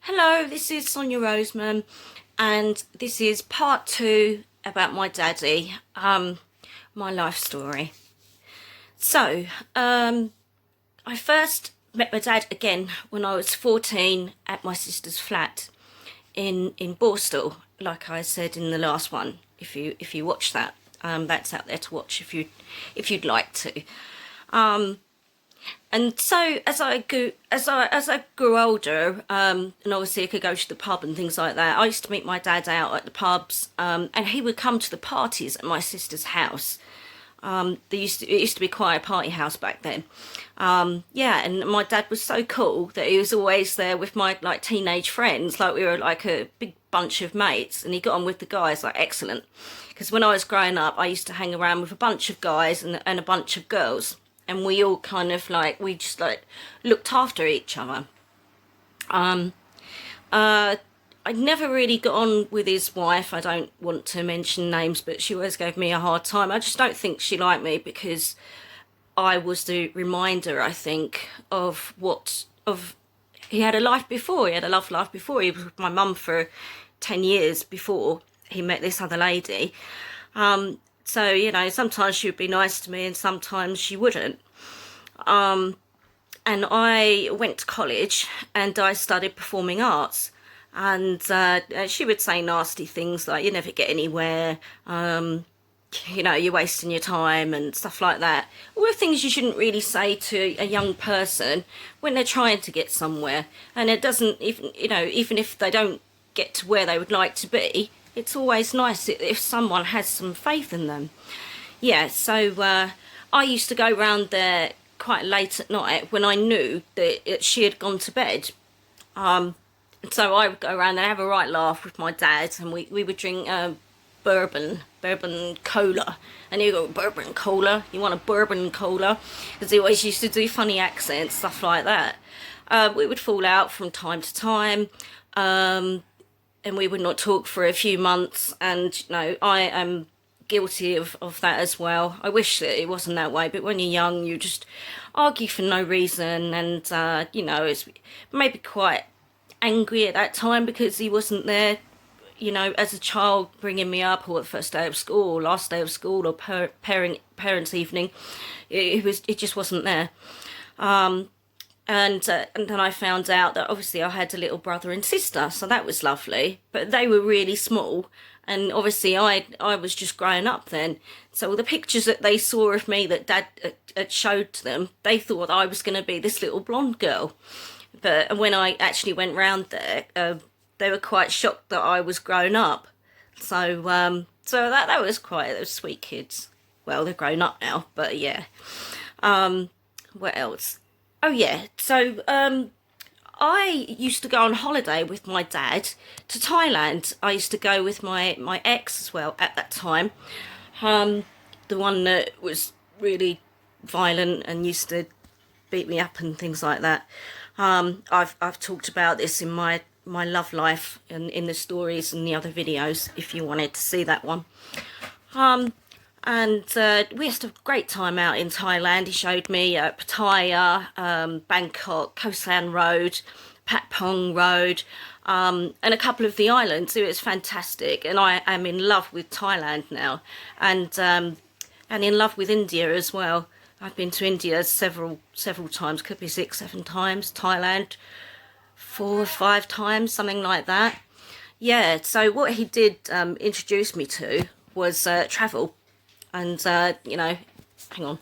Hello, this is Sonny Roseman, and this is part 2 about my daddy, my life story. So, I first met my dad again when I was 14 at my sister's flat in Borstal, like I said in the last one. If you watch that, that's out there to watch if you'd like to. And so as I grew older, and obviously I could go to the pub and things like that. I used to meet my dad out at the pubs, and he would come to the parties at my sister's house. It used to be quite a party house back then. Yeah, and my dad was so cool that he was always there with my like teenage friends, like we were like a big bunch of mates, and he got on with the guys like excellent. Because when I was growing up, I used to hang around with a bunch of guys and a bunch of girls, and we all kind of like we just like looked after each other. Um, I never really got on with his wife. I don't want to mention names, but she always gave me a hard time. I just don't think she liked me because I was the reminder, I think, of he had a life before. He had a love life before. He was with my mum for 10 years before he met this other lady. So, sometimes she would be nice to me and sometimes she wouldn't. And I went to college and I studied performing arts. And she would say nasty things like, you never get anywhere, you're wasting your time and stuff like that. All the things you shouldn't really say to a young person when they're trying to get somewhere. And it doesn't even, even if they don't get to where they would like to be, it's always nice if someone has some faith in them. Yeah, so I used to go round there quite late at night when I knew that she had gone to bed. So I would go around and have a right laugh with my dad, and we would drink bourbon cola. And he'd go, bourbon cola? You want a bourbon cola? Because he always used to do funny accents, stuff like that. We would fall out from time to time, and we would not talk for a few months. And, I am guilty of that as well. I wish that it wasn't that way, but when you're young, you just argue for no reason. And, it's maybe quite angry at that time because he wasn't there, as a child bringing me up, or the first day of school, or last day of school, or parents' evening. It just wasn't there. And then I found out that obviously I had a little brother and sister, so that was lovely. But they were really small, and obviously I was just growing up then. So the pictures that they saw of me that Dad had showed to them, they thought I was going to be this little blonde girl. But when I actually went round there, they were quite shocked that I was grown up. So that was quite, those sweet kids. Well, they're grown up now, but yeah. What else? Oh yeah, so I used to go on holiday with my dad to Thailand. I used to go with my ex as well at that time. The one that was really violent and used to beat me up and things like that. I've talked about this in my love life and in the stories and the other videos if you wanted to see that one. And we had a great time out in Thailand. He showed me Pattaya, Bangkok, Koh San Road, Pat Pong Road, and a couple of the islands. It was fantastic, and I am in love with Thailand now, and in love with India as well. I've been to India several times, could be 6, 7 times. Thailand, 4 or 5 times, something like that. Yeah, so what he did introduce me to was travel. And, hang on.